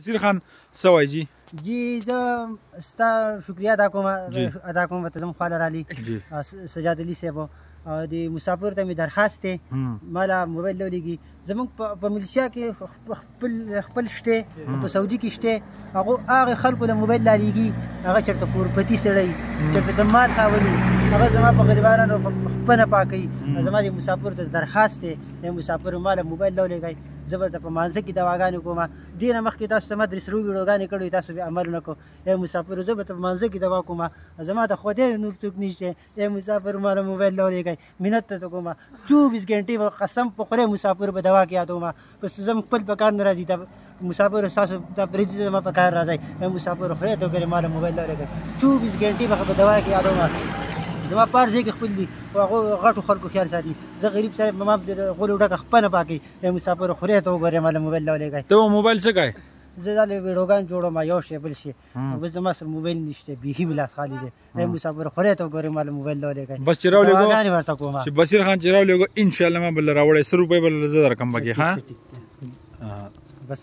بصیر خان سوای جی زه ستا شکریه ادا کوم ته زموږ خواله رالي سجاد علي صاحب او د مسافر ته مې درخواست دی ماله موبایل راولېږي زموږ په ملیشیا کې خپل شته په سعودي کې شته هغه خلکو له موبایل رالېږي هغه چېرته کورپتي سړی چېرته د مال خاوند هغه زما په غریبانو خپله پاکوي زما د مسافر ته درخواست دی مسافر ماله موبایل راولېږئ زه به په مانځه کې دواګانې کوم دې نه مخکې تاسو ته ما درې سرو ویډیوګانې کړې تاسو بیا عمل نه کوو مسافر زه به په مانځه کې دوا کوم زما د خدای نور څوک نشته مسافر ماله موبایل راولېږئ منت ته کوم 24 घंटे به قسم په خدای مسافر به دوا کې یادوم بس زم خپل په کار نه راځي دا مسافر ستاسو ته پرېږدي زما په کار راځئ مسافر خدای ته وګورئ ماله موبایل راولېږئ 24 घंटे به په دوا کې یادوم زما پار ځای کې خپل دي هغو غټو خلکو خیال ساتي زه غریب صاحب ما غولو ډکه خپله پاکوي مسافر خدای ته وګورئ ماله موبایل راولېږئ ته موبایل څه کوې زه دا ویډیوګان جوړوم یو شی بل شی بس زما سره موبایل نشته بیخي مې لاس خالي دی مسافر خدای ته وګورئ ماله موبایل راولېږئ بس چې راولېږو دواګانې ورته کوم چې بصیر خان چې راولېږو انشاءالله ما به راوړی 100 روپۍ به زه درکم پکې ښه بس